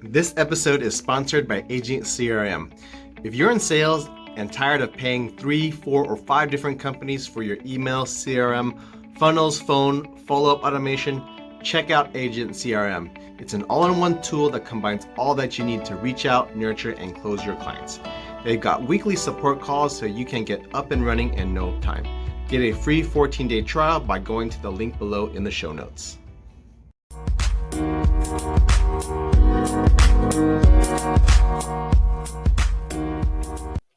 This episode is sponsored by Agent CRM. If you're in sales and tired of paying 3, 4, or 5 different companies for your email, CRM, funnels, phone, follow-up automation, check out Agent CRM. It's an all-in-one tool that combines all that you need to reach out, nurture, and close your clients. They've got weekly support calls so you can get up and running in no time. Get a free 14-day trial by going to the link below in the show notes.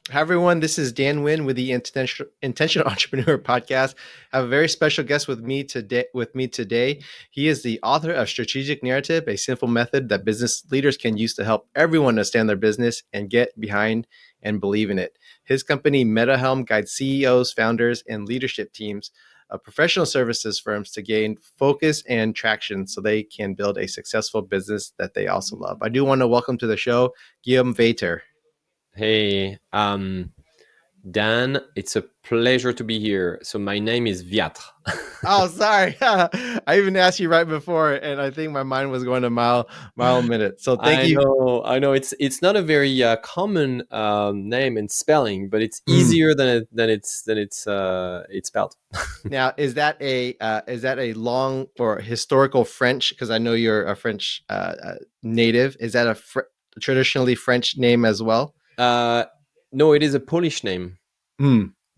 Hi, everyone. This is Dan Nguyen with the Intentional Entrepreneur Podcast. I have a very special guest with me today. He is the author of Strategic Narrative, a simple method that business leaders can use to help everyone understand their business and get behind and believe in it. His company, MetaHelm, guides CEOs, founders, and leadership teams of professional services firms to gain focus and traction so they can build a successful business that they also love. I do want to welcome to the show, Guillaume Wiatr. Hey, Dan, it's a pleasure to be here. So my name is Wiatr. Oh, sorry. I even asked you right before, and I think my mind was going a mile a minute. So thank you. I know. It's not a very common name and spelling, but it's easier than it's spelled. Now, is that a long or historical French? Because I know you're a French native. Is that a traditionally French name as well? No, it is a Polish name.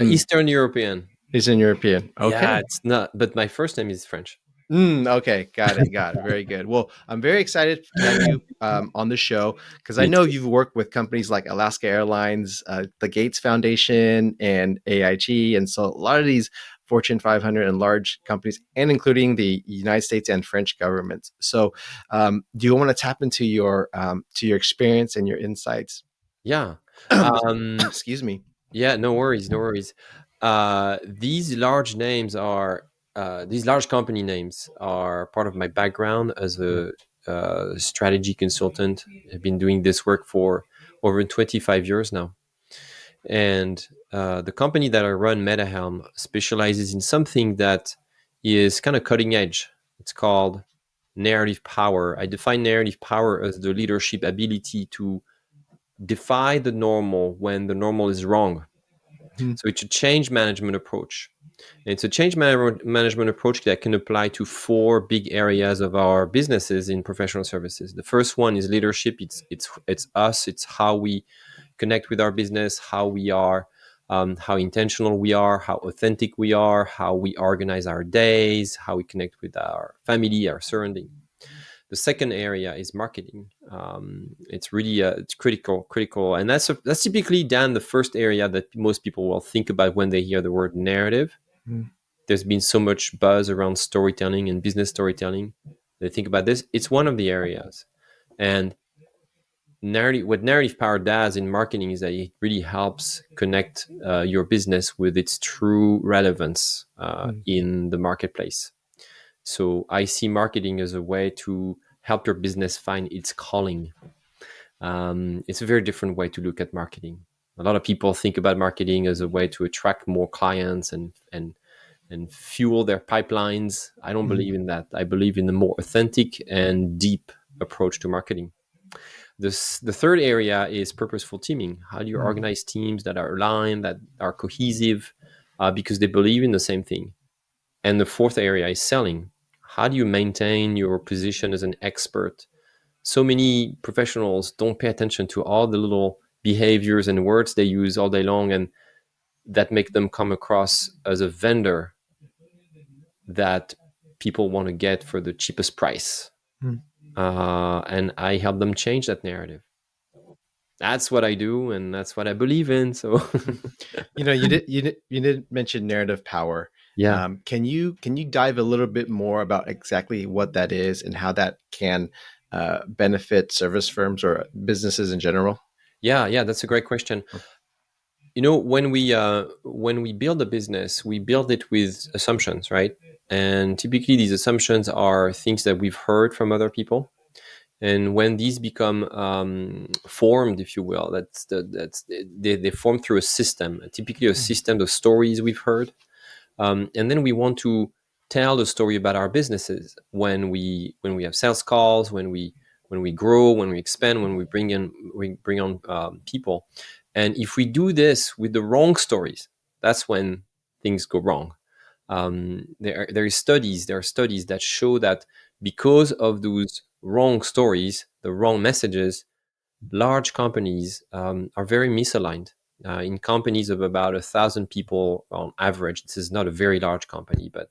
Eastern European. Eastern European. Okay. Yeah, it's not. But my first name is French. Okay, got it. Very good. Well, I'm very excited to have you on the show because I know you've worked with companies like Alaska Airlines, the Gates Foundation, and AIG, and so a lot of these Fortune 500 and large companies, and including the United States and French governments. So, do you want to tap into your experience and your insights? Yeah. Excuse me. Yeah. No worries. These large company names are part of my background as a strategy consultant. I've been doing this work for over 25 years now. And the company that I run, MetaHelm, specializes in something that is kind of cutting edge. It's called narrative power. I define narrative power as the leadership ability to defy the normal when the normal is wrong. So it's a change management approach. And it's a change management approach that can apply to 4 big areas of our businesses in professional services. The first one is leadership. It's us. It's how we connect with our business, how we are, how intentional we are, how authentic we are, how we organize our days, how we connect with our family, our surrounding. The second area is marketing. It's really it's critical, and that's typically, Dan, the first area that most people will think about when they hear the word narrative. There's been so much buzz around storytelling and business storytelling. They think about this. It's one of the areas, and what narrative power does in marketing is that it really helps connect your business with its true relevance in the marketplace. So I see marketing as a way to help your business find its calling. It's a very different way to look at marketing. A lot of people think about marketing as a way to attract more clients and fuel their pipelines. I don't believe in that. I believe in the more authentic and deep approach to marketing. The third area is purposeful teaming. How do you organize teams that are aligned, that are cohesive, because they believe in the same thing? And the fourth area is selling. How do you maintain your position as an expert? So many professionals don't pay attention to all the little behaviors and words they use all day long, and that make them come across as a vendor that people want to get for the cheapest price. And I help them change that narrative. That's what I do, and that's what I believe in. So, you did mention narrative power. Yeah. Can you dive a little bit more about exactly what that is and how that can benefit service firms or businesses in general? Yeah, that's a great question. When we build a business, we build it with assumptions, right? And typically these assumptions are things that we've heard from other people. And when these become formed, if you will, they form through a system, typically a system of stories we've heard. And then we want to tell the story about our businesses when we have sales calls, when we when we grow, when we expand, when we bring on people. And if we do this with the wrong stories, that's when things go wrong. There are studies that show that because of those wrong stories, the wrong messages, large companies are very misaligned. In companies of about 1,000 people on average, this is not a very large company, but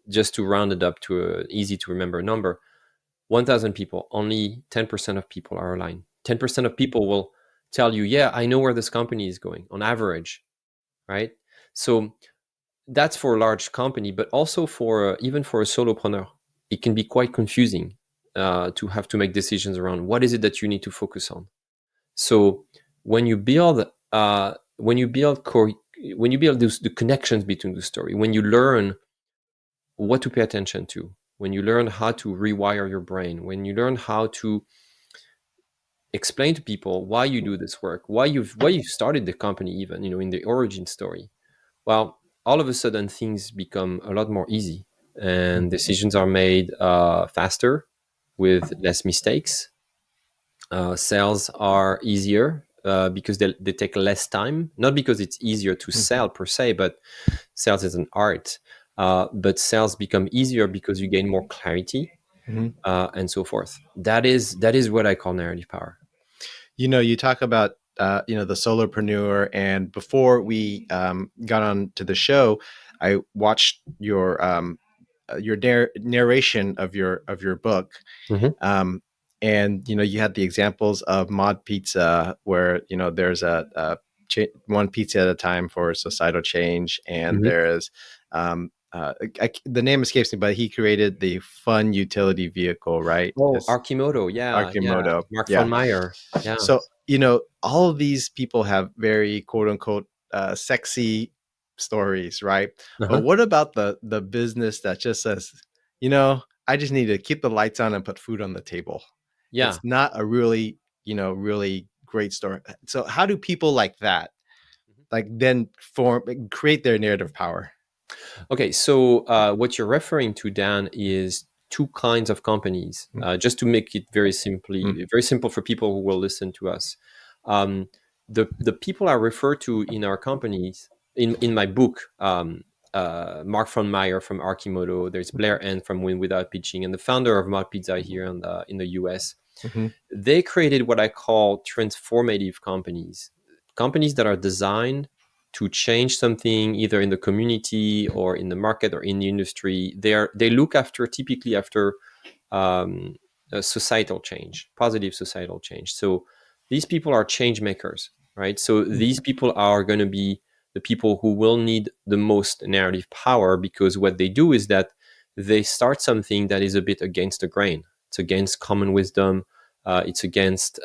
just to round it up to an easy to remember number, 1,000 people, only 10% of people are aligned. 10% of people will tell you, yeah, I know where this company is going on average, right? So that's for a large company, but also for even for a solopreneur, it can be quite confusing to have to make decisions around what is it that you need to focus on. So when you build when you build the connections between the story, when you learn what to pay attention to, when you learn how to rewire your brain, when you learn how to explain to people why you do this work, why you started the company, even in the origin story, well, all of a sudden things become a lot more easy and decisions are made faster with less mistakes. Sales are easier because they take less time, not because it's easier to sell per se, but sales is an art. But sales become easier because you gain more clarity Mhm. and so forth. That is what I call narrative power. You talk about the solopreneur, and before we got on to the show, I watched your narration of your book. Mhm. And you had the examples of mod pizza, where there's one pizza at a time for societal change, and Mhm. there's the name escapes me, but he created the fun utility vehicle, right? Oh, It's Arkimoto, yeah, Archimoto. Mark von Yeah. Meyer, yeah. So, all of these people have very quote unquote sexy stories, right? But Uh-huh. what about the business that just says, I just need to keep the lights on and put food on the table? Yeah. It's not a really great story. So how do people like that like then create their narrative power? Okay, so what you're referring to, Dan, is two kinds of companies. Just to make it Mm-hmm. very simple for people who will listen to us. Um, the people I refer to in our companies, in my book, Mark von Meyer from Arkimoto, there's Blair End from Win Without Pitching, and the founder of Mod Pizza here in the US. Mm-hmm. They created what I call transformative companies, companies that are designed to change something either in the community or in the market or in the industry. They look after typically after a societal change, positive societal change. So these people are change makers, right? So these people are going to be the people who will need the most narrative power, because what they do is that they start something that is a bit against the grain. It's against common wisdom. It's against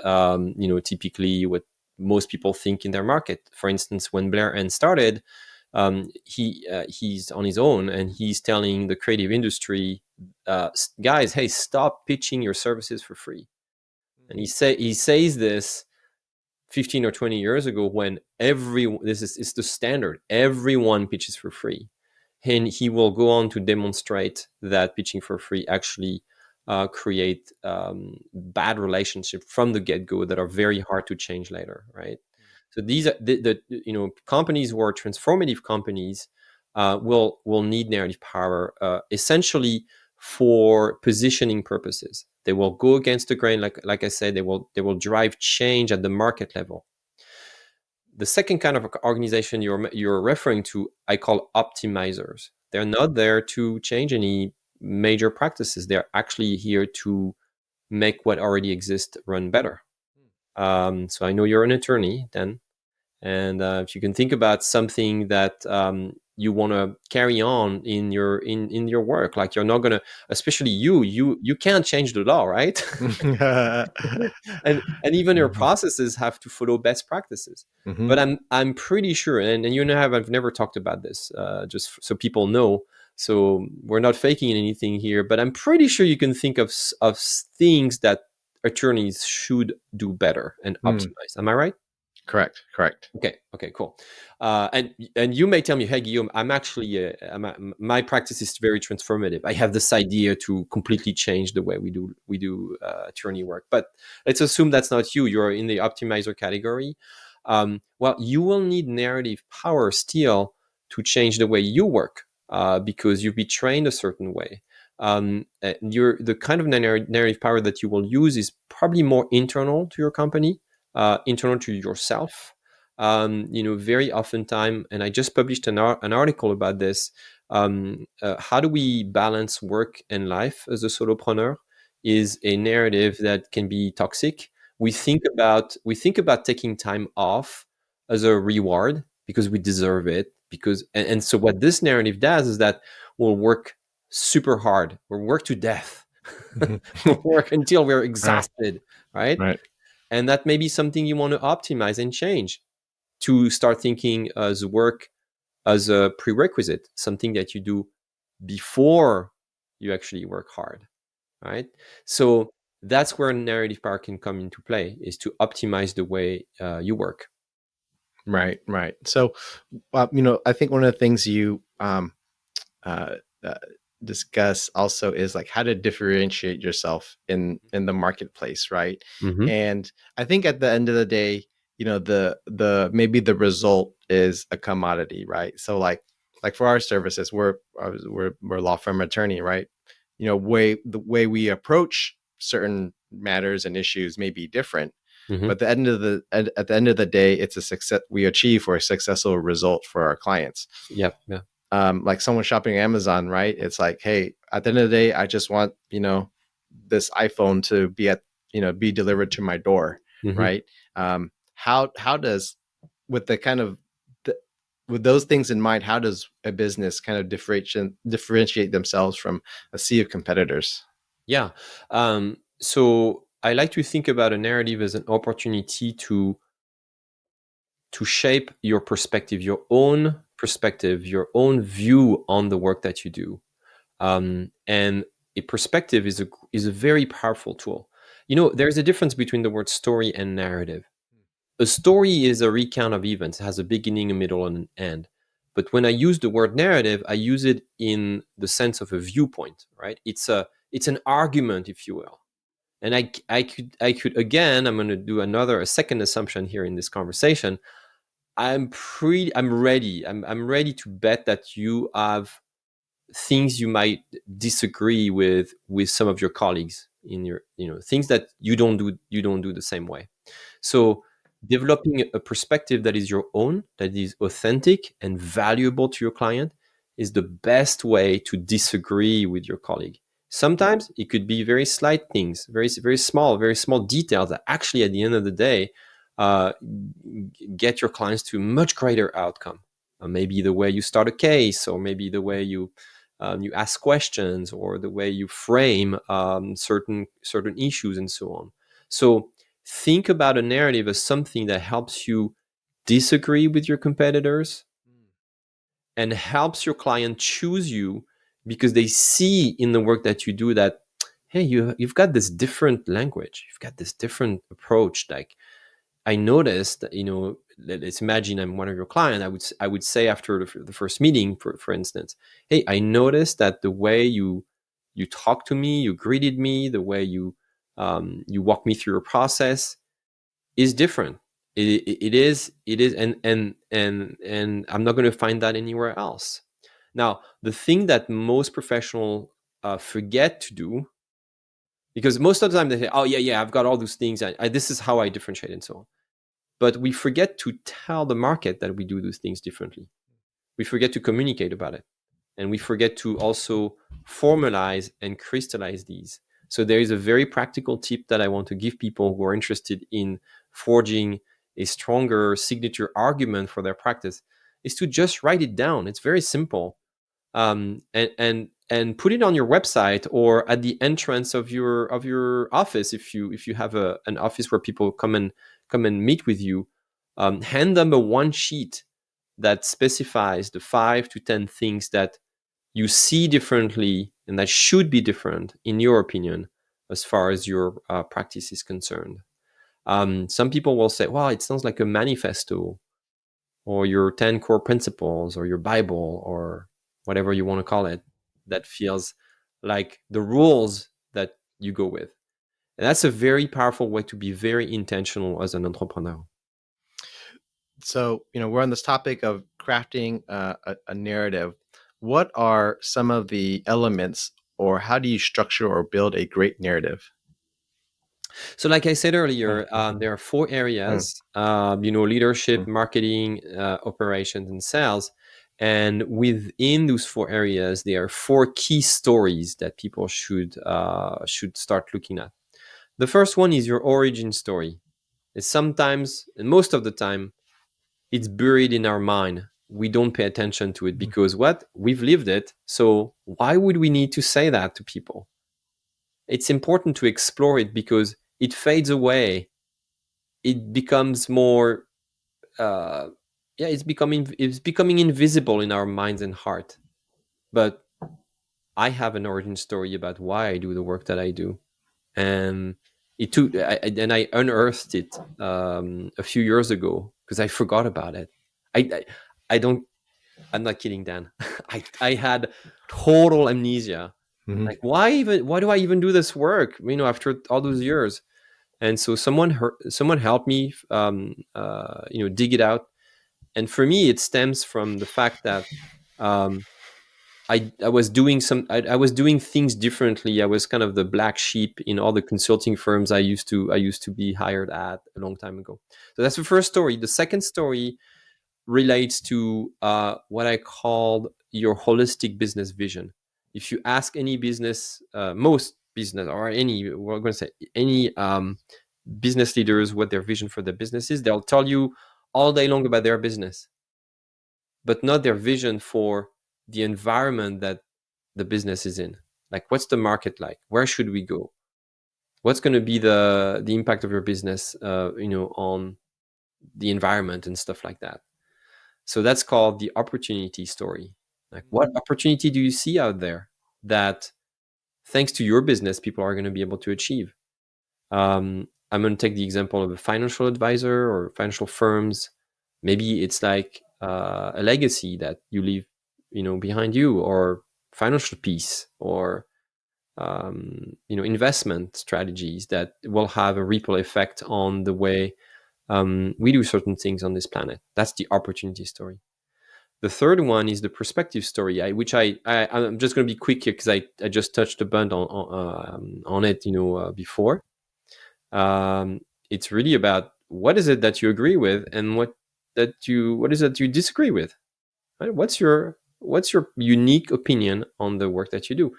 typically what most people think in their market. For instance, when Blair End started, he's on his own and he's telling the creative industry, guys, hey, stop pitching your services for free. And he says this 15 or 20 years ago, when this is it's the standard, everyone pitches for free. And he will go on to demonstrate that pitching for free actually create bad relationships from the get-go that are very hard to change later, right? So these are the companies who are transformative companies will need narrative power essentially for positioning purposes. They will go against the grain, like I said. They will drive change at the market level. The second kind of organization you're referring to, I call optimizers. They're not there to change any major practices. They're actually here to make what already exists run better. So I know you're an attorney, then, and if you can think about something that you want to carry on in your work, like you're not gonna, especially you can't change the law, right? And even your Mhm. processes have to follow best practices. Mhm. But I'm pretty sure, and I've never talked about this, just so people know. So we're not faking anything here, but I'm pretty sure you can think of things that attorneys should do better and Mm. optimize. Am I right? Correct. Okay, cool. And you may tell me, hey, Guillaume, I'm actually my practice is very transformative. I have this idea to completely change the way we do attorney work. But let's assume that's not you. You're in the optimizer category. Well, you will need narrative power still to change the way you work, because you'll be trained a certain way. The kind of narrative power that you will use is probably more internal to your company, internal to yourself. Very often time, and I just published an article about this. How do we balance work and life as a solopreneur? Is a narrative that can be toxic. We think about taking time off as a reward because we deserve it. And so what this narrative does is that we'll work super hard. We'll work to death. Mhm. We'll work until we're Right. exhausted, right? Right. And that may be something you want to optimize and change, to start thinking as work as a prerequisite, something that you do before you actually work hard, right? So that's where narrative power can come into play, is to optimize the way you work. Right. Right. So, I think one of the things you uh, uh, discuss also is like how to differentiate yourself in the marketplace, right? Mm-hmm. And I think at the end of the day, the maybe the result is a commodity, right? So like for our services, we're law firm attorney, right? The way we approach certain matters and issues may be different, Mm-hmm. but at the end of the day, it's a success we achieve for a successful result for our clients. Yeah. Yeah. Like someone shopping Amazon, right? It's like, hey, at the end of the day, I just want, this iPhone to be delivered to my door, Mm-hmm. right? How does, with the kind of, with those things in mind, how does a business kind of differentiate themselves from a sea of competitors? Yeah. So I like to think about a narrative as an opportunity to shape your perspective, your own view on the work that you do. And a perspective is a very powerful tool. There's a difference between the word story and narrative. A story is a recount of events. It has a beginning, a middle, and an end. But when I use the word narrative, I use it in the sense of a viewpoint, right? It's an argument, if you will. And I could again, I'm going to do a second assumption here in this conversation. I'm ready to bet that you have things you might disagree with some of your colleagues in your, things that you don't do the same way. So developing a perspective that is your own, that is authentic and valuable to your client, is the best way to disagree with your colleague. Sometimes it could be very slight things, very small details that actually at the end of the day uh, get your clients to a much greater outcome. Maybe the way you start a case, or maybe the way you ask questions, or the way you frame certain issues, and so on. So think about a narrative as something that helps you disagree with your competitors and helps your client choose you, because they see in the work that you do that, hey, you've got this different language, you've got this different approach. Like, I noticed that, let's imagine I'm one of your clients. I would say after the first meeting, for instance, hey, I noticed that the way you talked to me, you greeted me, the way you walk me through your process is different. It is, and I'm not going to find that anywhere else. Now, the thing that most professionals forget to do, because most of the time they say, oh yeah, I've got all those things, this is how I differentiate, and so on. But we forget to tell the market that we do those things differently. We forget to communicate about it. And we forget to also formalize and crystallize these. So there is a very practical tip that I want to give people who are interested in forging a stronger signature argument for their practice, is to just write it down. It's very simple. And put it on your website or at the entrance of your office, if you have an office where people come and meet with you. Hand them a one sheet that specifies the 5 to 10 things that you see differently and that should be different in your opinion as far as your practice is concerned. Some people will say, well, it sounds like a manifesto or your 10 core principles or your Bible or whatever you want to call it, that feels like the rules that you go with. And that's a very powerful way to be very intentional as an entrepreneur. So, we're on this topic of crafting a narrative. What are some of the elements, or how do you structure or build a great narrative? So, like I said earlier, Mm, there are four mm, areas: leadership, mm, marketing, operations, and sales. And within those four areas, there are four key stories that people should start looking at. The first one is your origin story. It's sometimes, and most of the time, it's buried in our mind. We don't pay attention to it mm, because what? We've lived it. So why would we need to say that to people? It's important to explore it because it fades away. It becomes more, uh, yeah, it's becoming invisible in our minds and heart. But I have an origin story about why I do the work that I do, and and I unearthed it a few years ago because I forgot about it. I, I don't. I'm not kidding, Dan. I had total amnesia. mhm, Like, why do I even do this work? After all those years. And so someone helped me, dig it out. And for me, it stems from the fact that um, I was doing I was doing things differently. I was kind of the black sheep in all the consulting firms I used to be hired at a long time ago. So that's the first story. The second story relates to what I called your holistic business vision. If you ask any business, most business, or we're going to say any business leaders what their vision for their business is, they'll tell you all day long about their business, but not their vision for the environment that the business is in. Like, what's the market like? Where should we go? What's going to be the impact of your business, on the environment and stuff like that? So that's called the opportunity story. Like, what opportunity do you see out there that, thanks to your business, people are going to be able to achieve? I'm going to take the example of a financial advisor or financial firms. Maybe it's like a legacy that you leave, behind you, or financial peace, or investment strategies that will have a ripple effect on the way we do certain things on this planet. That's the opportunity story. The third one is the perspective story, I'm just going to be quick here because I just touched a bit on it, before. It's really about what is it that you agree with and what is it that you disagree with. Right? What's your unique opinion on the work that you do?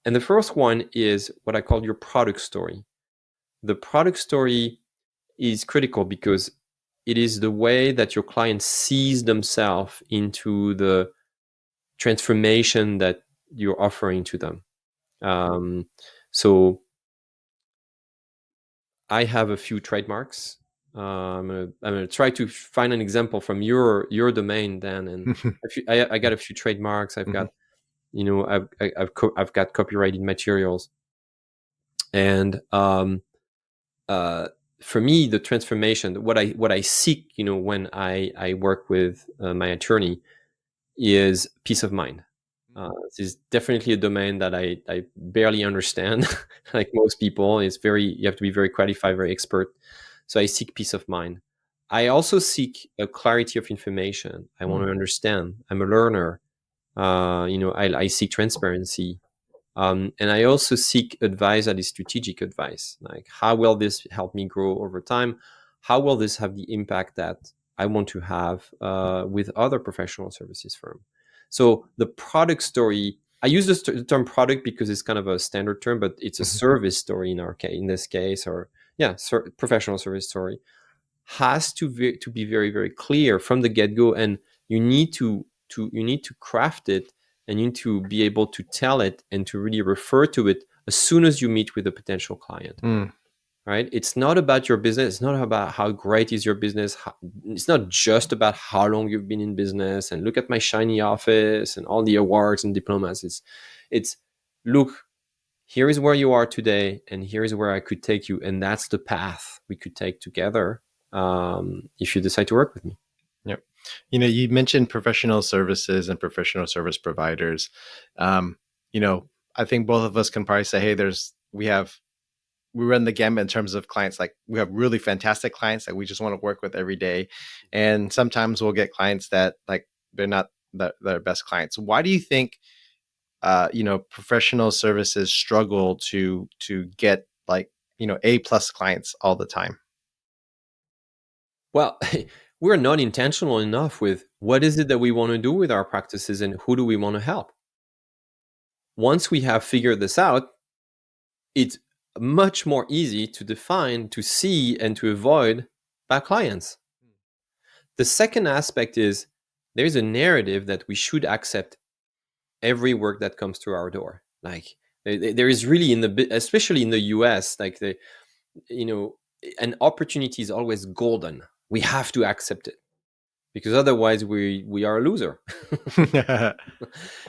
And the first one is what I call your product story. The product story is critical because it is the way that your client sees themselves into the transformation that you're offering to them. So I have a few trademarks. I'm gonna try to find an example from your domain, Dan. And I got a few trademarks. I've got, mhm, I've got copyrighted materials, and uh, for me, the transformation, what I seek, when I work with my attorney, is peace of mind. This is definitely a domain that I barely understand. Like most people, you have to be very qualified, very expert. So I seek peace of mind. I also seek a clarity of information. I want mm, to understand. I'm a learner. I seek transparency. And I also seek advice that is strategic advice. Like, how will this help me grow over time? How will this have the impact that I want to have with other professional services firm? So the product story, I use the term product because it's kind of a standard term, but it's a mhm, service story in our case, in this case, or yeah, professional service story, has to be very, very clear from the get-go. And you need to craft it, and you need to be able to tell it and to really refer to it as soon as you meet with a potential client. mm, Right? It's not about your business. It's not about how great is your business. It's not just about how long you've been in business and look at my shiny office and all the awards and diplomas. It's look, here is where you are today, and here is where I could take you, and that's the path we could take together, if you decide to work with me. Yep. You mentioned professional services and professional service providers. Um, I think both of us can probably say, hey, we run the gamut in terms of clients. Like, we have really fantastic clients that we just want to work with every day. And sometimes we'll get clients that, like, they're not their best clients. Why do you think, professional services struggle to get, like, A+ clients all the time? Well, we're not intentional enough with what is it that we want to do with our practices and who do we want to help. Once we have figured this out, it's much more easy to define, to see, and to avoid bad clients. The second aspect is there's a narrative that we should accept every work that comes through our door. Like, there is really, especially in the US, like, an opportunity is always golden. We have to accept it, because otherwise we are a loser.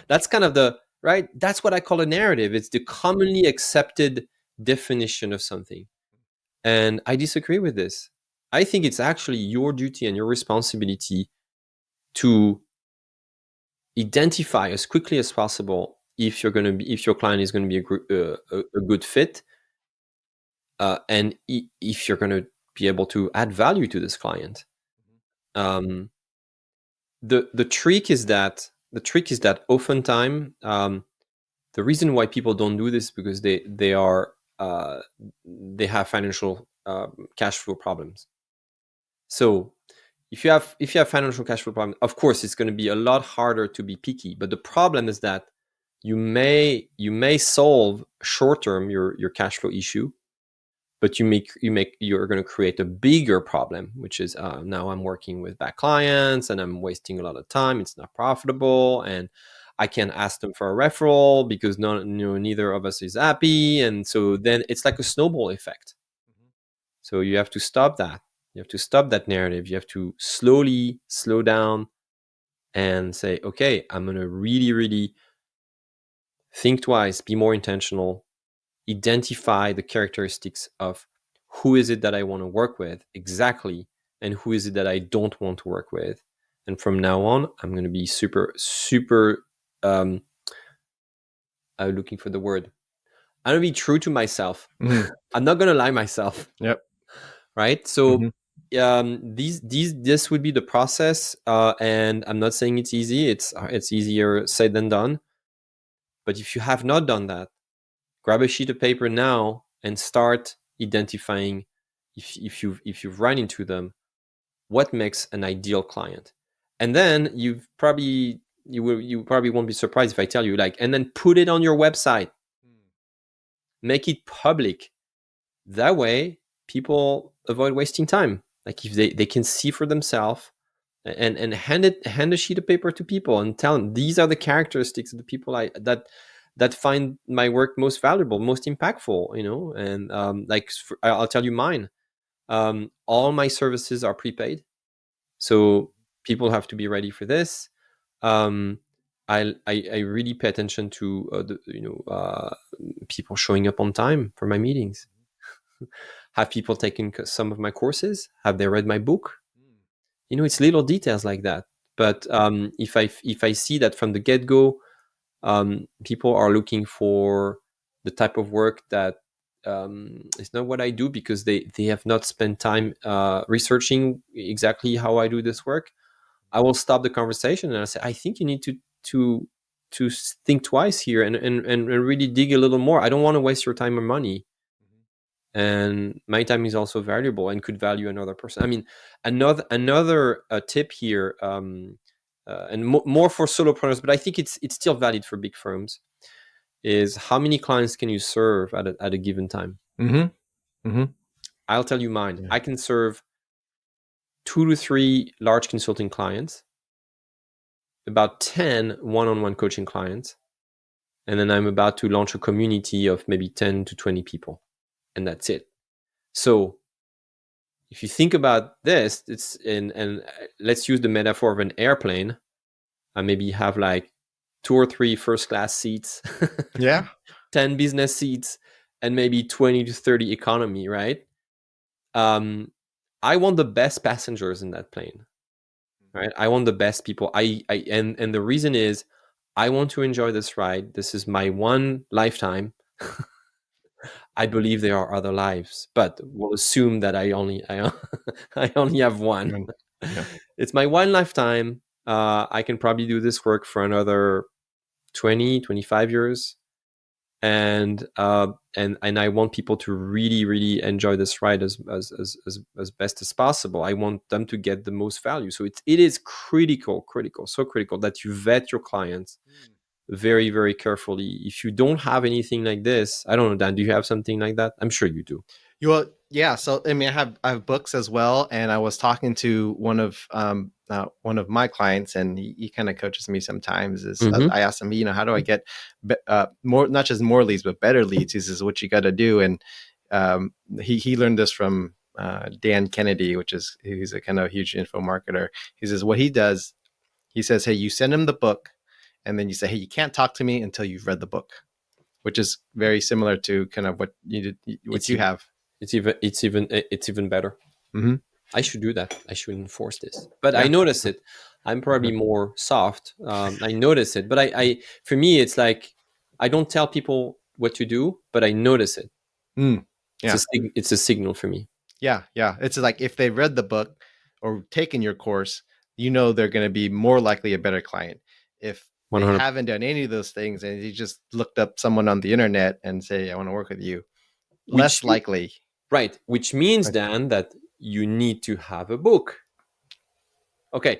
That's kind of that's what I call a narrative. It's the commonly accepted definition of something. And I disagree with this. I think it's actually your duty and your responsibility to identify as quickly as possible if your client is going to be a good fit, and if you're going to be able to add value to this client. The trick is that oftentimes, the reason why people don't do this is because they have financial cash flow problems. So if you have financial cash flow problems, of course it's going to be a lot harder to be picky. But the problem is that you may solve short term your cash flow issue, but you're going to create a bigger problem, which is, now I'm working with bad clients and I'm wasting a lot of time. It's not profitable, and I can't ask them for a referral because neither of us is happy, and so then it's like a snowball effect. So you have to stop that. You have to stop that narrative. You have to slowly slow down and say, okay, I'm going to really, really think twice, be more intentional, identify the characteristics of who is it that I want to work with exactly, and who is it that I don't want to work with. And from now on, I'm going to be super, super, I'm looking for the word. I'm going to be true to myself. Mm-hmm. I'm not going to lie myself. Yep. Right. So, Mm-hmm. this would be the process. And I'm not saying it's easy. It's easier said than done. But if you have not done that, grab a sheet of paper now and start identifying, if you've run into them, what makes an ideal client. And then you probably won't be surprised if I tell you, like, and then put it on your website, make it public. That way people avoid wasting time. Like, if they can see for themselves, and hand a sheet of paper to people and tell them, these are the characteristics of the people that find my work most valuable, most impactful, and I'll tell you mine. All my services are prepaid, so people have to be ready for this. I really pay attention to people showing up on time for my meetings. Have people taken some of my courses? Have they read my book? It's little details like that. But if I see that from the get-go, people are looking for the type of work that is not what I do, because they have not spent time researching exactly how I do this work, I will stop the conversation and I say, I think you need to think twice here, and really dig a little more. I don't want to waste your time or money. And my time is also valuable and could value another person. I mean, another tip here, and more for solopreneurs, but I think it's still valid for big firms, is how many clients can you serve at a given time? Mm-hmm. Mm-hmm. I'll tell you mine. Yeah. I can serve 2 to 3 large consulting clients, about 10 one-on-one coaching clients, and then I'm about to launch a community of maybe 10 to 20 people, and that's it. So if you think about this, it's and let's use the metaphor of an airplane. Maybe have like 2 or 3 first class seats. Yeah. 10 business seats and maybe 20 to 30 economy, right? I want the best passengers in that plane, right? I want the best people. And the reason is I want to enjoy this ride. This is my one lifetime. I believe there are other lives, but we'll assume that I only have one. Yeah. It's my one lifetime. I can probably do this work for another 20, 25 years. And I want people to really, really enjoy this ride as best as possible. I want them to get the most value. So it is critical, so critical that you vet your clients very, very carefully. If you don't have anything like this, I don't know, Dan, do you have something like that? I'm sure you do. Yeah. So I mean, I have books as well, and I was talking to one of my clients, and he kind of coaches me sometimes. Mm-hmm. I asked him, how do I get more, not just more leads, but better leads? He says, what you got to do, and he learned this from Dan Kennedy, he's a kind of huge info marketer. He says what he does. He says, hey, you send him the book, and then you say, hey, you can't talk to me until you've read the book, which is very similar to kind of what It's you even, have. it's even better. Mm-hmm. I should do that. I should enforce this. But I Yeah. notice it. I'm probably more soft. I notice it. But for me, it's like I don't tell people what to do, but I notice it. Mm. Yeah. It's a signal for me. Yeah. Yeah. It's like if they read the book or taken your course, they're going to be more likely a better client. If they 100. haven't done any of those things and you just looked up someone on the internet and say, I want to work with you, Which less likely. right. Which means, Right. Dan, that you need to have a book. Okay.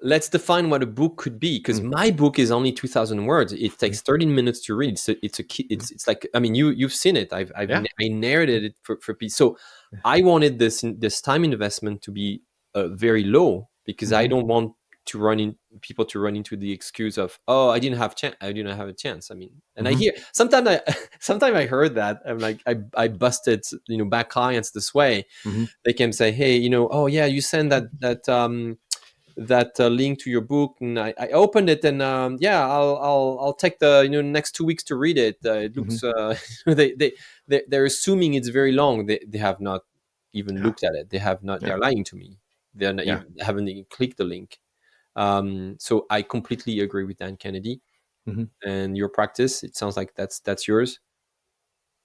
Let's define what a book could be, because Mm. my book is only 2,000 words. It takes 13 minutes to read. So it's like, I mean, you've seen it. Yeah. I narrated it for people. So I wanted this time investment to be very low, because I Mm-hmm. don't want people to run into the excuse of, oh, I didn't have a chance. I mean, and I Mm-hmm. hear sometimes I heard that. I'm like, I busted back clients this way. Mm-hmm. They can say, hey, oh yeah, you send that link to your book, and I opened it, and yeah, I'll take the next 2 weeks to read it. It Mm-hmm. looks they're assuming it's very long. They have not even Yeah. looked at it. They have not. Yeah. They're lying to me. They're not Yeah. even haven't even clicked the link. So I completely agree with Dan Kennedy Mm-hmm. and your practice. It sounds like that's yours.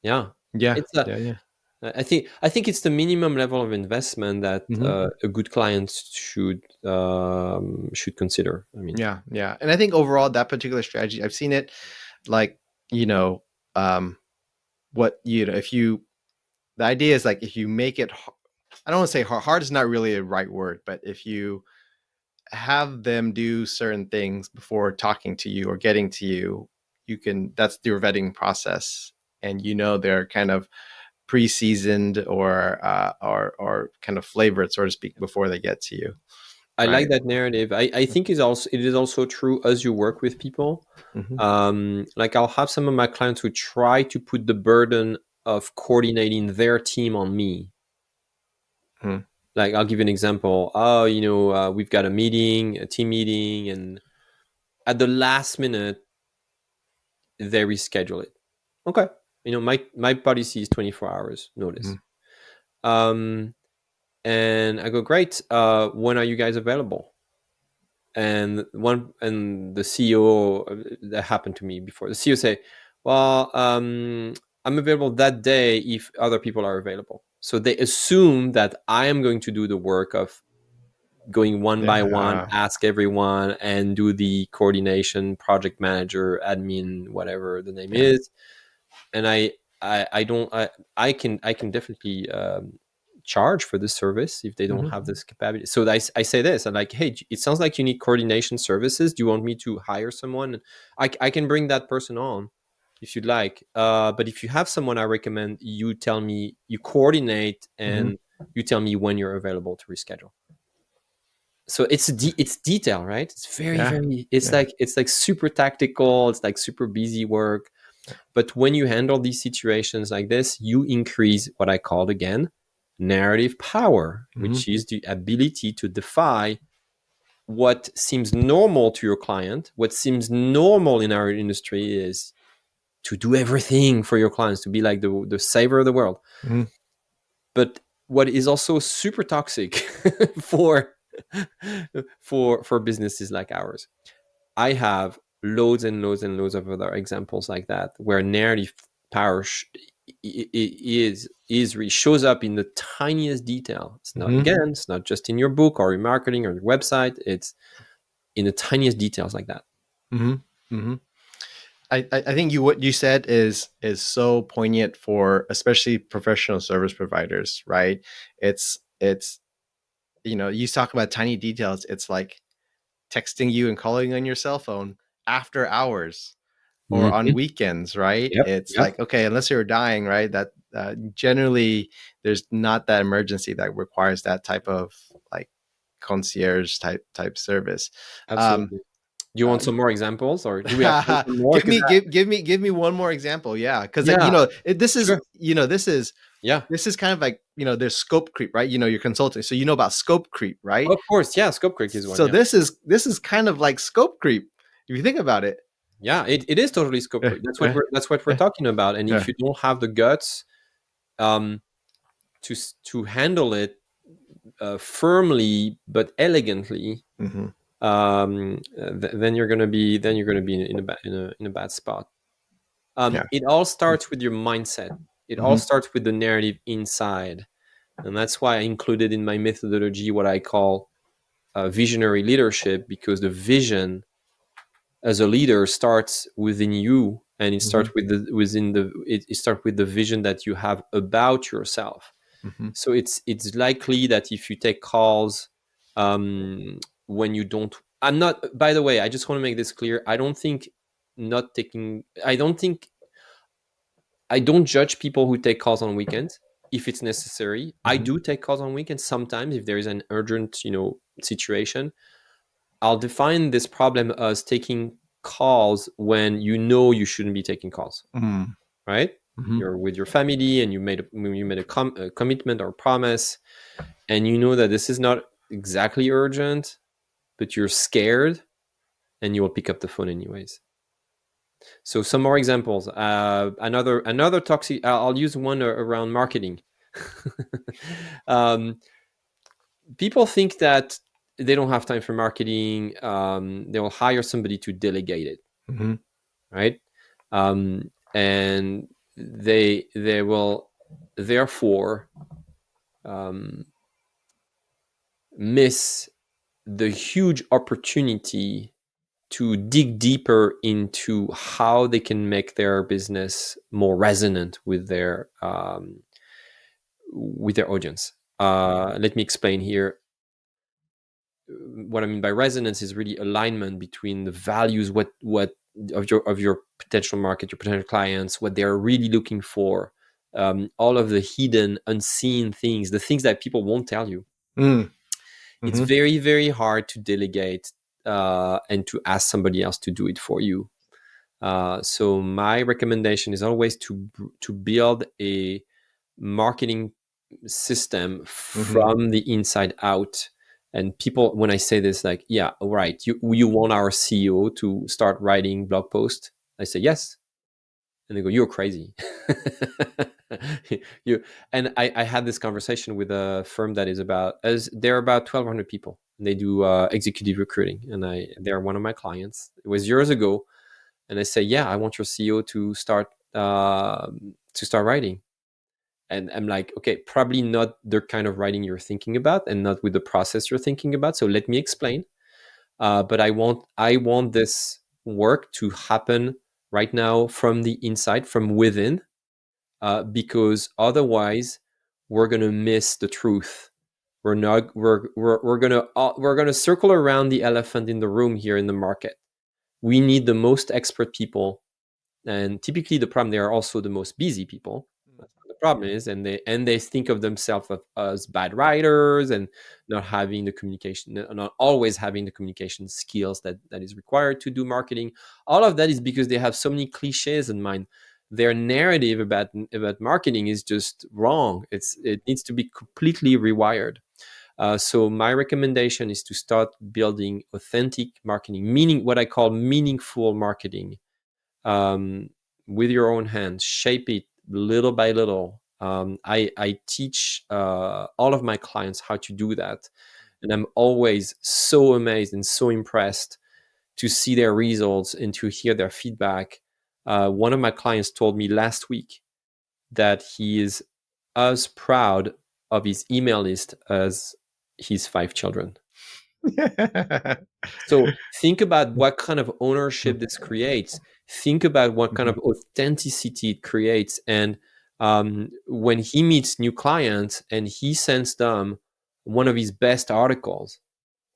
Yeah, Yeah. it's a Yeah. Yeah. I think it's the minimum level of investment that Mm-hmm. a good client should consider. I mean, Yeah. Yeah. And I think overall that particular strategy, I've seen it like, you know, um, if you, the idea is like, if you make it, I don't want to say hard, hard is not really a right word, but if you have them do certain things before talking to you or getting to you, that's your vetting process. And, they're kind of pre-seasoned or kind of flavored, so to speak, before they get to you. I like Right. that narrative. I think it is also true as you work with people. Mm-hmm. Like I'll have some of my clients who try to put the burden of coordinating their team on me. Mm-hmm. Like I'll give you an example. Oh, we've got a team meeting, and at the last minute they reschedule it. Okay, my policy is 24 hours notice. Um, and I go, great. When are you guys available? And the CEO, that happened to me before. The CEO say, well, I'm available that day if other people are available. So they assume that I am going to do the work of going one by one, Yeah. ask everyone, and do the coordination, project manager, admin, whatever the name Yeah. is. And I don't I can definitely charge for this service if they don't Mm-hmm. have this capability. So I say this, I'm like, hey, it sounds like you need coordination services. Do you want me to hire someone? I can bring that person on if you'd like, but if you have someone, I recommend you tell me, you coordinate, Mm-hmm. and you tell me when you're available to reschedule. So it's detail, right? It's very, Yeah. very, Yeah. it's like super tactical. It's like super busy work. But when you handle these situations like this, you increase what I called, again, narrative power, Mm-hmm. which is the ability to defy what seems normal to your client. What seems normal in our industry is to do everything for your clients, to be like the saver of the world. Mm-hmm. But what is also super toxic for for businesses like ours, I have loads and loads and loads of other examples like that, where narrative power shows up in the tiniest detail. It's not, Mm-hmm. again, it's not just in your book or your marketing or your website. It's in the tiniest details like that. Mm-hmm. Mm-hmm. I think what you said is so poignant for especially professional service providers, right? It's you talk about tiny details. It's like texting you and calling on your cell phone after hours or on Mhm. weekends, right? Yep. It's Yep. like, okay, unless you're dying, right? That generally there's not that emergency that requires that type of like concierge type service. Um, Absolutely. Do you want some more examples, or do we have time for more? give Because me give me one more example, yeah, because yeah, this is sure. Yeah, this is kind of like there's scope creep, right? You're consulting, so about scope creep, right? of course. Yeah, Scope Creek is one. So Yeah, this is kind of like scope creep if you think about it. yeah. It is totally Scope Uh, Creek. uh, That's what we're uh, talking about. And uh, if you don't have the guts um, to handle it firmly but elegantly, mhm, then you're gonna be in a bad spot. yeah. It all starts with your mindset. It all Mhm, starts with the narrative inside, and that's why I included in my methodology what I call visionary leadership, because the vision as a leader starts within you, and it mhm, starts with it starts with the vision that you have about yourself. mhm, So it's likely that if you take calls um, when you don't, I'm not, by the way, I just want to make this clear. I don't think, I don't judge people who take calls on weekends if it's necessary. I mhm, do take calls on weekends sometimes if there is an urgent, situation. I'll define this problem as taking calls when you shouldn't be taking calls, mhm, right? mhm, You're with your family and you made a commitment or promise, and you know that this is not exactly urgent, but you're scared, and you will pick up the phone anyways. So some more examples. Another toxic. I'll use one around marketing. um, People think that they don't have time for marketing. They will hire somebody to delegate it, mhm, right? And they will therefore um, miss the huge opportunity to dig deeper into how they can make their business more resonant with their audience. Let me explain here. What I mean by resonance is really alignment between the values, what of your potential market, your potential clients, what they're really looking for, all of the hidden, unseen things, the things that people won't tell you. mhm, It's mhm, very, very hard to delegate and to ask somebody else to do it for you. So my recommendation is always to build a marketing system mhm, from the inside out. And people, when I say this, like, yeah, right, you want our CEO to start writing blog posts? I say yes, and they go, "You're crazy." you and I had this conversation with a firm that is about, as they're about 1,200 people. They do executive recruiting, and they're one of my clients. It was years ago, and I say, "Yeah, I want your CEO to start writing." And I'm like, okay, probably not the kind of writing you're thinking about, and not with the process you're thinking about. So let me explain. But I want this work to happen right now from the inside, from within, because otherwise we're gonna miss the truth. We're not. We're gonna circle around the elephant in the room here in the market. We need the most expert people, and typically the problem, they are also the most busy people. That's what the problem is, and they think of themselves as bad writers, and not having the communication, not always having the communication skills that is required to do marketing. All of that is because they have so many cliches in mind. Their narrative about marketing is just wrong. It needs to be completely rewired. So my recommendation is to start building authentic marketing, meaning what I call meaningful marketing, um, with your own hands, shape it little by little. I teach all of my clients how to do that, and I'm always so amazed and so impressed to see their results and to hear their feedback. One of my clients told me last week that he is as proud of his email list as his 5 children. So think about what kind of ownership this creates. Think about what kind of authenticity it creates. And when he meets new clients and he sends them one of his best articles,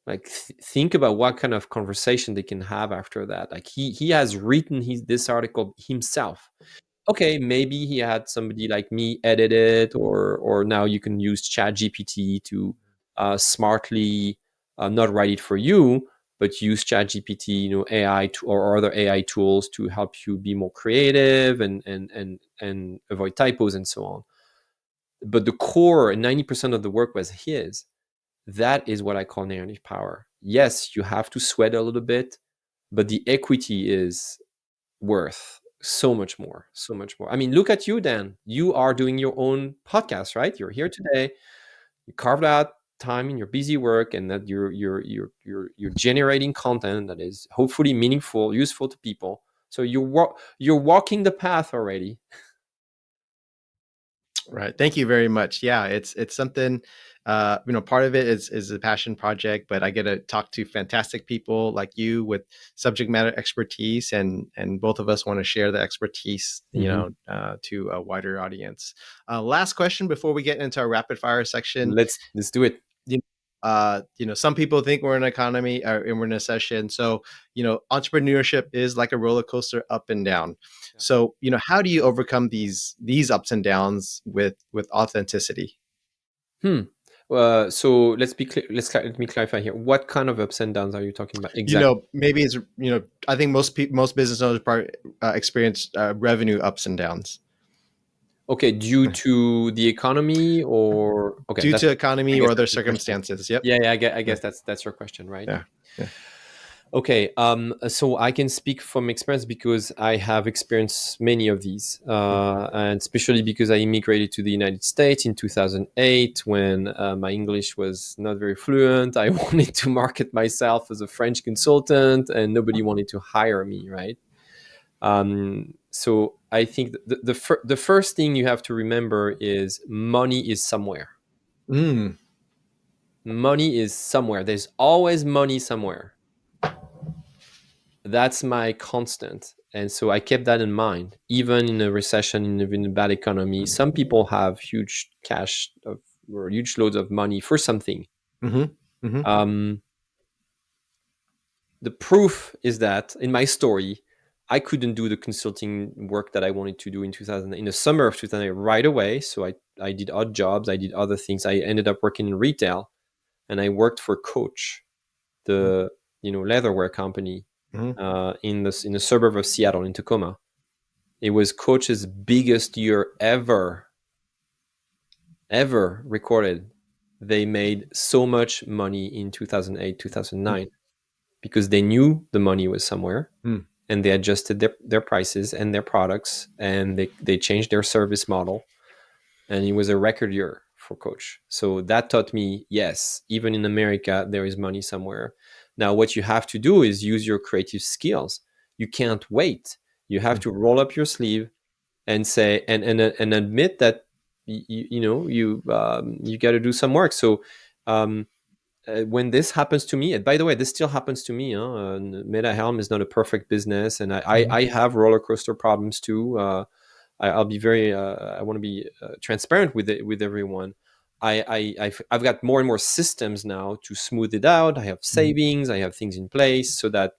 like think about what kind of conversation they can have after that. Like he has written this article himself. Okay, maybe he had somebody like me edit it, or now you can use Chat GPT to smartly not write it for you, but use Chat GPT, AI or other AI tools to help you be more creative and avoid typos and so on. But the core, 90% of the work was his. That is what I call narrative power. Yes, you have to sweat a little bit, but the equity is worth so much more, so much more. I mean, look at you, Dan. You are doing your own podcast, right? You're here today. You carved out time in your busy work, and that you're generating content that is hopefully meaningful, useful to people. So you're walking the path already. Right. Thank you very much. Yeah, it's something. Part of it is a passion project, but I get to talk to fantastic people like you with subject matter expertise, and both of us want to share the expertise, to a wider audience. Last question before we get into our rapid fire section. Let's do it. Some people think we're in an economy and we're in a session. So, entrepreneurship is like a roller coaster, up and down. So, how do you overcome these ups and downs with authenticity? So let me clarify here. What kind of ups and downs are you talking about exactly? Maybe it's I think most business owners experience revenue ups and downs Okay, due to the economy, or okay, due that's to I economy guess or other that's your question. circumstances. Yep. Yeah, I Yeah. guess that's your question, right? Yeah. Yeah. Okay, so I can speak from experience because I have experienced many of these, and especially because I immigrated to the United States in 2008 when my English was not very fluent. I wanted to market myself as a French consultant, and nobody wanted to hire me, right? So I think the first thing you have to remember is money is somewhere. Mm. Money is somewhere. There's always money somewhere. That's my constant. And so I kept that in mind. Even in a recession, in a bad economy, some people have huge cash or huge loads of money for something. Mm-hmm. Mm-hmm. Um, the proof is that in my story, I couldn't do the consulting work that I wanted to do in the summer of 2008 right away. So I did odd jobs. I did other things. I ended up working in retail, and I worked for Coach, the leatherwear company, Mm-hmm. in the suburb of Seattle, in Tacoma. It was Coach's biggest year ever recorded. They made so much money in 2008, 2009 because they knew the money was somewhere, Mm. and they adjusted their prices and their products, and they changed their service model, and it was a record year for Coach. So that taught me, yes, even in America there is money somewhere. Now what you have to do is use your creative skills. You can't wait. You have to roll up your sleeve and say and admit that you got to do some work. So um, when this happens to me, and by the way, this still happens to me. MetaHelm is not a perfect business, and Mm-hmm. I have roller coaster problems too. I'll be very. I want to be transparent with everyone. I've got more and more systems now to smooth it out. I have savings. I have things in place so that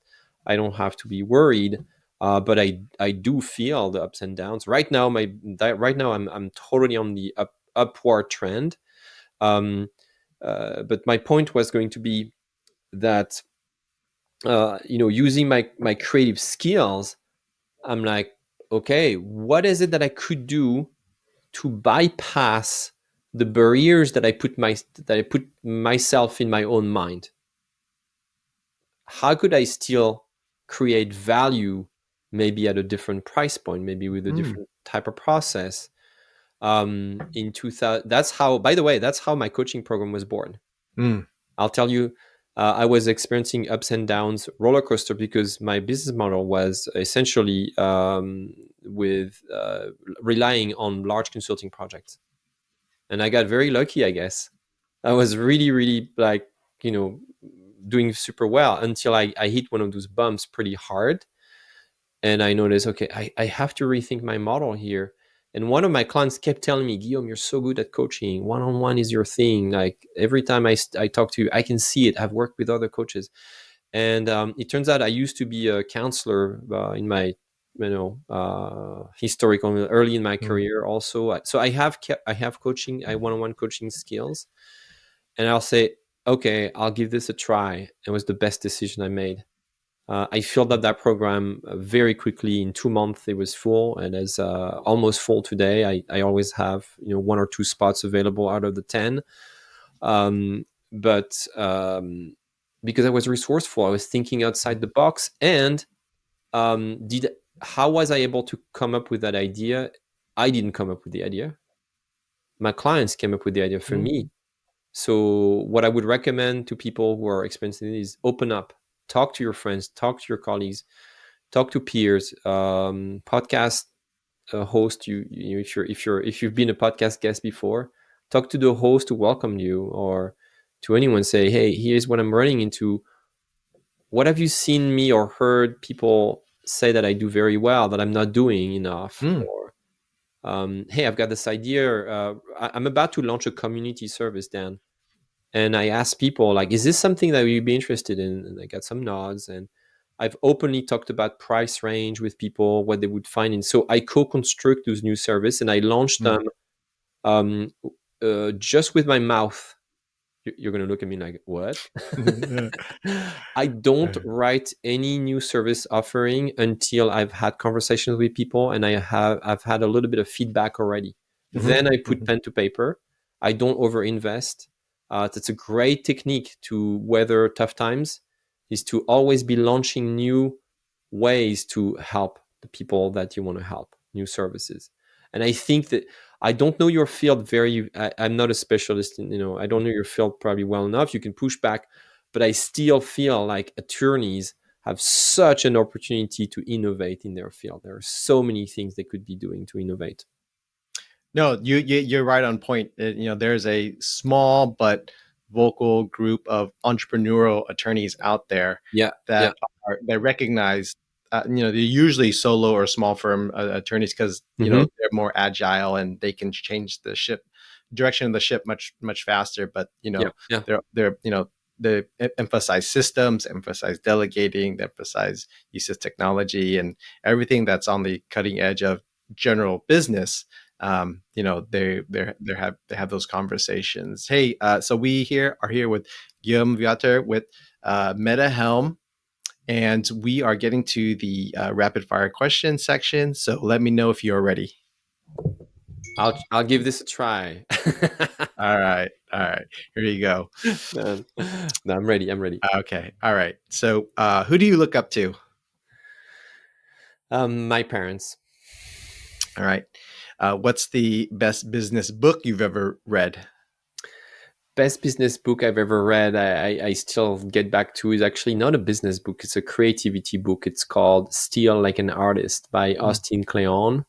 I don't have to be worried. But I do feel the ups and downs. Right now I'm totally on the upward trend. Um, but my point was going to be that using my creative skills, I'm like, okay, what is it that I could do to bypass the barriers that I put myself in my own mind? How could I still create value maybe at a different price point, maybe with a Mm, different type of process. In 2000, that's how, by the way, that's how my coaching program was born. mm, I'll tell you, I was experiencing ups and downs, roller coaster, because my business model was essentially with relying on large consulting projects, and I got very lucky, I guess. I was really, really like, you know, doing super well until I hit one of those bumps pretty hard, and I noticed, okay, I have to rethink my model here. And one of my clients kept telling me, Guillaume, you're so good at coaching. One on one is your thing. Like every time I talk to you, I can see it. I've worked with other coaches. And it turns out I used to be a counselor in my, historical early in my mm, career also. So I have coaching, I one on one coaching skills. And I'll say, okay, I'll give this a try. It was the best decision I made. I filled up that program very quickly. In 2 months, it was full, and is almost full today. I always have one or two spots available out of the 10, but because I was resourceful, I was thinking outside the box. And did how was I able to come up with that idea? I didn't come up with the idea. My clients came up with the idea for mm, me. So what I would recommend to people who are experiencing it is open up, talk to your friends, talk to your colleagues, talk to peers, podcast host. If you've been a podcast guest before, talk to the host who welcomed you, or to anyone. Say, hey, here's what I'm running into. What have you seen me or heard people say that I do very well that I'm not doing enough? mm, Or hey, I've got this idea. I'm about to launch a community service, Dan, and I asked people like, "Is this something that you'd be interested in?" And I got some nods. And I've openly talked about price range with people, what they would find in. So I co-construct those new service, and I launched mm. them um, just with my mouth. You're going to look at me like, what? I don't write any new service offering until I've had conversations with people and I've had a little bit of feedback already. Mhm, Then I put mhm, pen to paper. I don't overinvest. That's a great technique to weather tough times, is to always be launching new ways to help the people that you want to help, new services. And I think that I don't know your field very. I'm not a specialist in. I don't know your field probably well enough. You can push back, but I still feel like attorneys have such an opportunity to innovate in their field. There are so many things they could be doing to innovate. No, you're right on point. There's a small but vocal group of entrepreneurial attorneys out there Yeah, yeah. that recognize. They're usually solo or small firm attorneys because Hmm. they're more agile and they can change the ship direction of the ship much faster. But Yeah, yeah, they emphasize systems, emphasize delegating, they emphasize use of technology and everything that's on the cutting edge of general business. They have those conversations. Hey, so we are here with Guillaume Wiatr with MetaHelm, and we are getting to the rapid fire question section. So let me know if you're ready. I'll give this a try. All right. Here you go. No, no, I'm ready. I'm ready. Okay. All right. So, who do you look up to? My parents. All right. What's the best business book you've ever read? Best business book I've ever read, I still get back to, is actually not a business book. It's a creativity book. It's called Steal Like an Artist by Mm, Austin Kleon.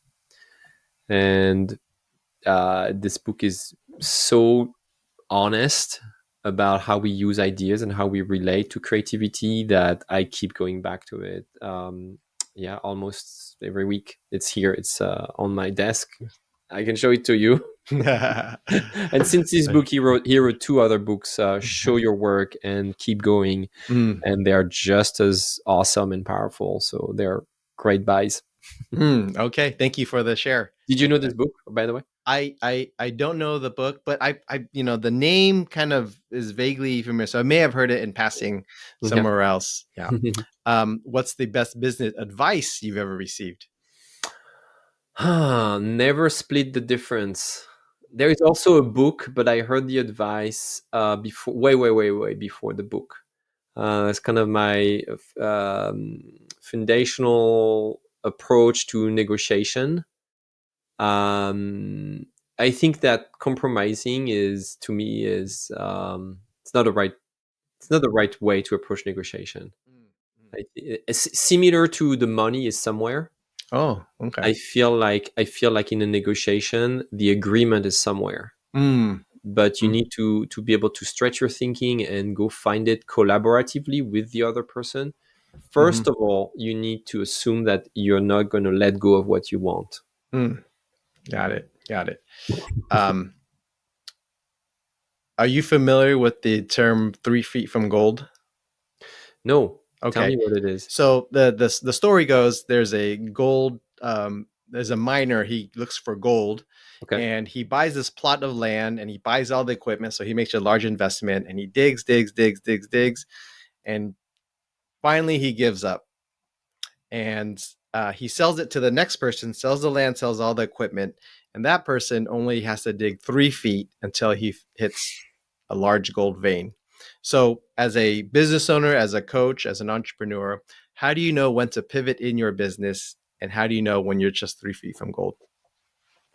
And this book is so honest about how we use ideas and how we relate to creativity that I keep going back to it. Yeah, almost every week. It's here. It's on my desk. I can show it to you. And since this book, he wrote two other books, Show Your Work and Keep Going, mm, and they are just as awesome and powerful. So they're great buys. okay. Thank you for the share. Did you know this book, by the way? I don't know the book, but the name kind of is vaguely familiar, so I may have heard it in passing Yeah. somewhere else. Yeah. What's the best business advice you've ever received? Never split the difference. There is also a book, but I heard the advice before, way, way, way, way before the book. It's kind of my foundational approach to negotiation. I think that compromising is, to me, is it's not the right way to approach negotiation. Mm, mm. It's similar to the money is somewhere. Oh, okay. I feel like in a negotiation, the agreement is somewhere, Mm, but you mm, need to be able to stretch your thinking and go find it collaboratively with the other person. mhm, First of all, you need to assume that you're not going to let go of what you want. mm. Got it. Got it. Um, are you familiar with the term 3 feet from gold? No, tell Okay. me what it is. So the story goes there's a gold there's a miner, he looks for gold Okay. and he buys this plot of land and he buys all the equipment, so he makes a large investment and he digs and finally he gives up and he sells it to the next person, sells the land, sells all the equipment, and that person only has to dig 3 feet until he hits a large gold vein. So, as a business owner, as a coach, as an entrepreneur, how do you know when to pivot in your business, and how do you know when you're just 3 feet from gold?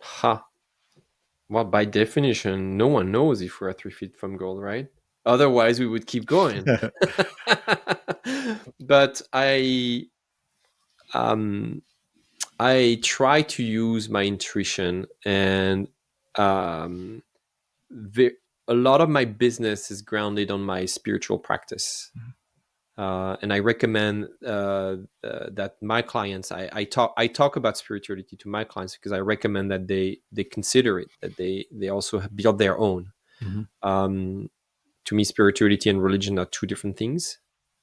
Ha. Well, by definition, no one knows if we're 3 feet from gold, right? Otherwise, we would keep going. But um, I try to use my intuition, and um, ve- a lot of my business is grounded on my spiritual practice. And I recommend that my clients, I talk about spirituality to my clients because I recommend that they consider it, that they also build their own. Mhm. Um, to me, spirituality and religion are two different things.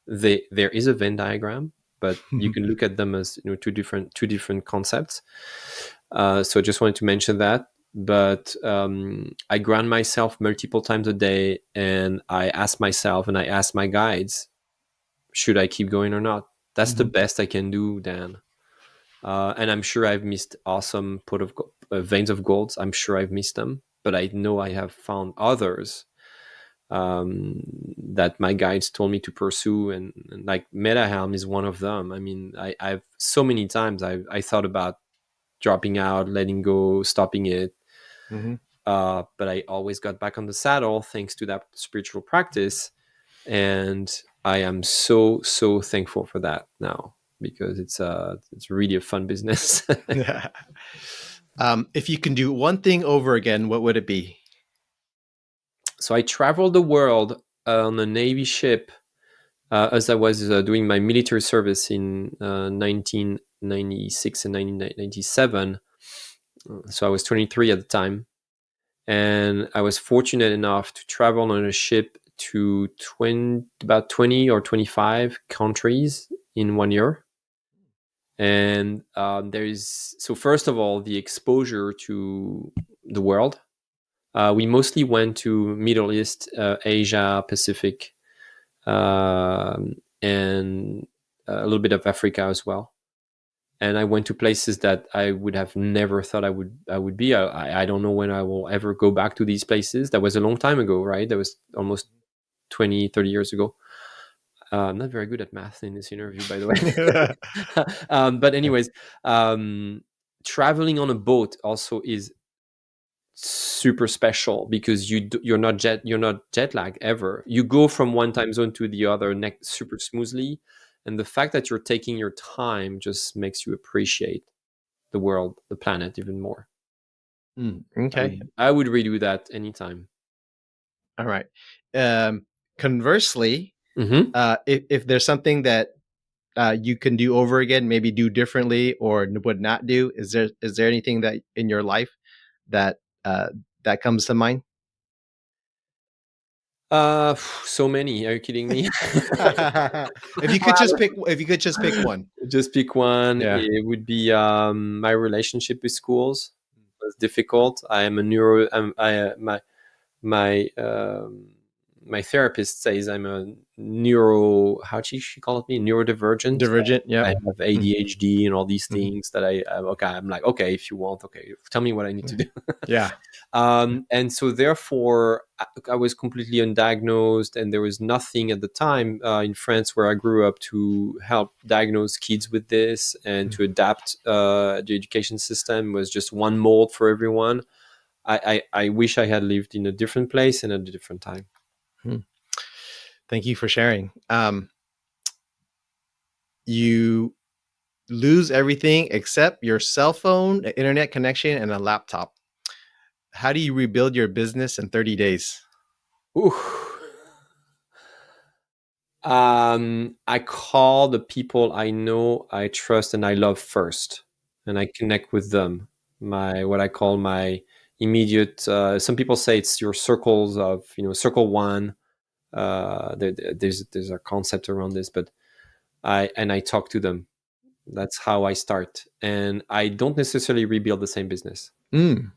There is a Venn diagram, but you can look at them as, two different concepts. So I just wanted to mention that. But I ground myself multiple times a day, and I ask myself and I ask my guides, should I keep going or not? That's the Mhm. best I can do, Dan. And I'm sure I've missed awesome veins of gold. I'm sure I've missed them, but I know I have found others that my guides told me to pursue, and like MetaHelm is one of them. I mean, I've so many times I thought about dropping out, letting go, stopping it, Mhm. but I always got back on the saddle thanks to that spiritual practice, and I am so thankful for that now because it's really a fun business. If you can do one thing over again, what would it be? So I traveled the world on a Navy ship as I was doing my military service in 1996 and 1997. So I was 23 at the time, and I was fortunate enough to travel on a ship to about 20 or 25 countries in 1 year. And so first of all, the exposure to the world. We mostly went to Middle East, Asia, Pacific, and a little bit of Africa as well. And I went to places that I would have never thought I would be. I don't know when I will ever go back to these places. That was a long time ago, right? That was almost 20, 30 years ago. I'm not very good at math in this interview, by the way. But anyways, traveling on a boat also is super special because you're not jet lag ever. You go from one time zone to the other super smoothly, and the fact that you're taking your time just makes you appreciate the world, the planet even more. I Okay. would I would redo that anytime. All right. Um, Conversely, Hmm. if there's something that you can do over again, maybe do differently or would not do, is there anything that in your life that uh, that comes to mind? So many. Are you kidding me? If you could just pick one. Just pick one. Yeah. It would be my relationship with schools. It was difficult. I am a neuro. My my therapist says I'm a neuro, how she called me, neurodivergent. Divergent. I Yep. have ADHD and all these Mm-hmm. things that okay, I'm like, okay, if you want, okay, tell me what I need to do. Yeah. And so therefore I was completely undiagnosed, and there was nothing at the time in France where I grew up to help diagnose kids with this and to adapt the education system. Was just one mold for everyone. I wish I had lived in a different place and at a different time. Thank you for sharing. You lose everything except your cell phone, internet connection, and a laptop. How do you rebuild your business in 30 days? Ooh. I call the people I know, I trust, and I love first, and I connect with them. What I call my immediate. Some people say it's your circles of, circle one. There's a concept around this, but I talk to them. That's how I start, and I don't necessarily rebuild the same business Mm,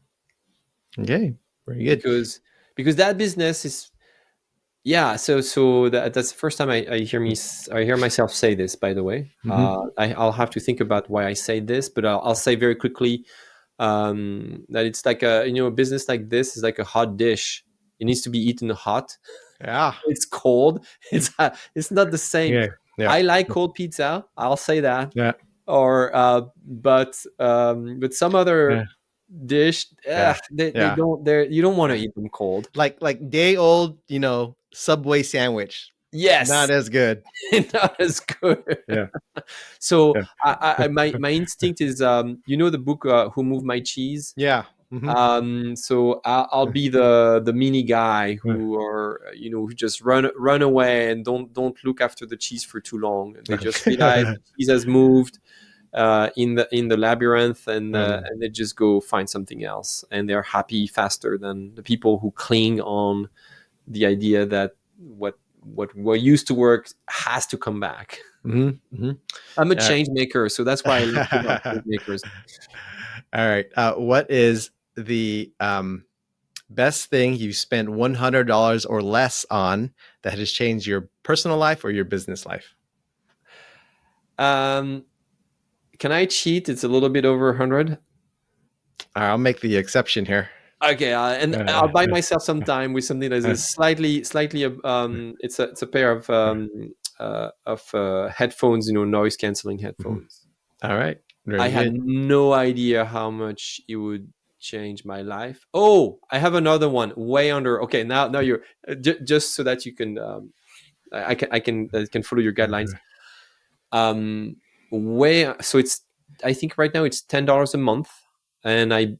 okay, very good. because that business is. Yeah, so that's the first time I hear myself say this. By the way, Mm-hmm. I'll have to think about why I say this, but I'll say very quickly that it's like a business like this is like a hot dish. It needs to be eaten hot. Yeah. It's cold. It's not the same. Yeah. Yeah. I like cold pizza. I'll say that. Yeah. Or but some other Yeah. dish, Yeah. they Yeah. don't. You don't want to Yeah. eat them cold. Like day old, Subway sandwich. Not Yes, as good. not as good. Yeah. So Yeah. my instinct is, the book Who Moved My Cheese. Yeah. Mm-hmm. So I'll be the mini guy who just run away and don't look after the cheese for too long. They just realize the cheese has moved in the labyrinth, and they just go find something else, and they're happy faster than the people who cling on the idea that what used to work has to come back. Mm-hmm. Mm-hmm. I'm a change maker, so that's why I love about change makers. All right. What is the best thing you spent $100 or less on that has changed your personal life or your business life? Um, can I cheat? It's a little bit over 100. All right, I'll make the exception here. Okay, and Uh, I'll buy myself some time with something that is slightly. It's a pair of headphones, noise canceling headphones. all right. I Very had good. no idea how much it would change my life. Oh, I have another one way under. Okay, now you're just so that you can. I can follow your guidelines. Way so it's. I think right now it's $10 a month, and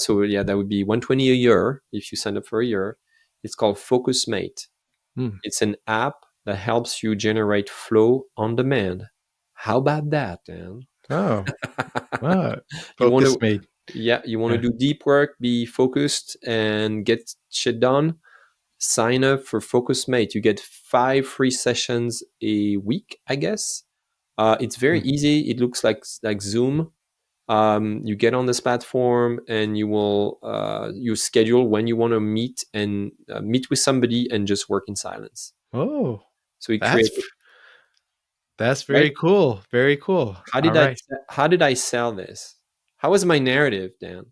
so yeah, that would be 120 a year if you sign up for a year. It's called FocusMate. Hmm. It's an app that helps you generate flow on demand. How about that, Dan? Oh, You want focus to made. Yeah, you want to Yeah. do deep work, be focused, and get shit done. Sign up for FocusMate. You get 5 free sessions a week, I guess. It's very easy. It looks like Zoom. You get on this platform, and you schedule when you want to meet with somebody and just work in silence. Oh, So it that's creates, that's right. very cool. Very cool. How All did I right. how did I sell this? How was my narrative, Dan?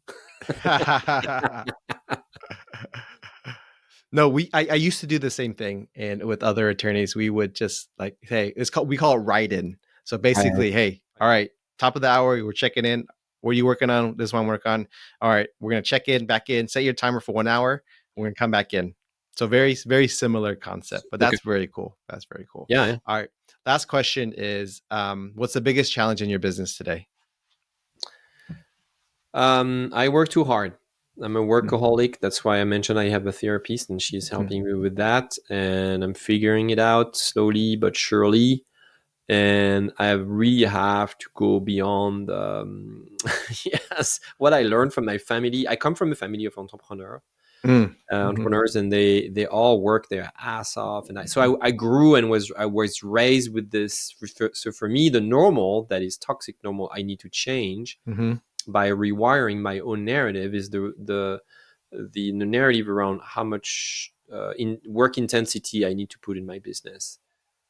No, I used to do the same thing, and with other attorneys, we would just like, hey, we call it write-in. So basically, hey, all right, top of the hour, we're checking in. What are you working on? This one work on. All right, we're gonna check in, back in, set your timer for 1 hour. We're gonna come back in. So very, very similar concept, but Okay. that's very cool. That's very cool. Yeah. All right. Last question is, what's the biggest challenge in your business today? I work too hard. I'm a Mm-hmm. workaholic. That's why I mentioned I have a therapist, and she's helping me with that. And I'm figuring it out slowly but surely. And I really have to go beyond. Yes, what I learned from my family. I come from a family of Mm-hmm. entrepreneurs, and they all work their ass off. And I grew and I was raised with this. So for me, the normal that is toxic normal, I need to change Mm-hmm. by rewiring my own narrative is the narrative around how much in work intensity I need to put in my business.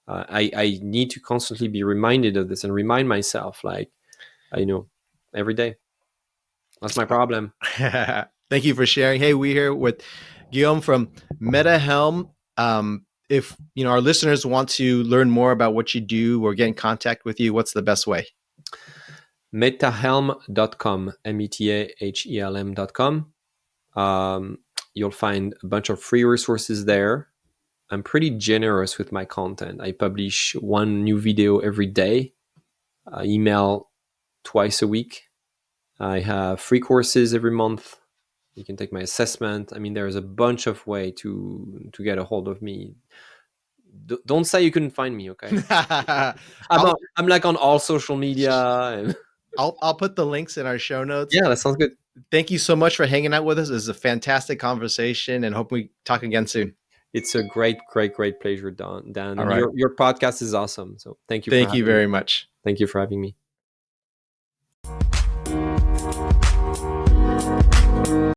I need to constantly be reminded of this and remind myself, like, every day. That's my problem. Thank you for sharing. Hey, we here with Guillaume from MetaHelm. If our listeners want to learn more about what you do or get in contact with you, what's the best way? MetaHelm.com, MetaHelm.com. You'll find a bunch of free resources there. I'm pretty generous with my content. I publish one new video every day, email twice a week. I have free courses every month. You can take my assessment. I mean, there's a bunch of way to get a hold of me. Don't say you couldn't find me, okay? I'm like on all social media. And I'll put the links in our show notes. yeah, that sounds good. Thank you so much for hanging out with us. It was a fantastic conversation, and hope we talk again soon. It's a great pleasure, Dan. All And right. your podcast is awesome. So thank you for Thank you having me. very much. Thank you for having me.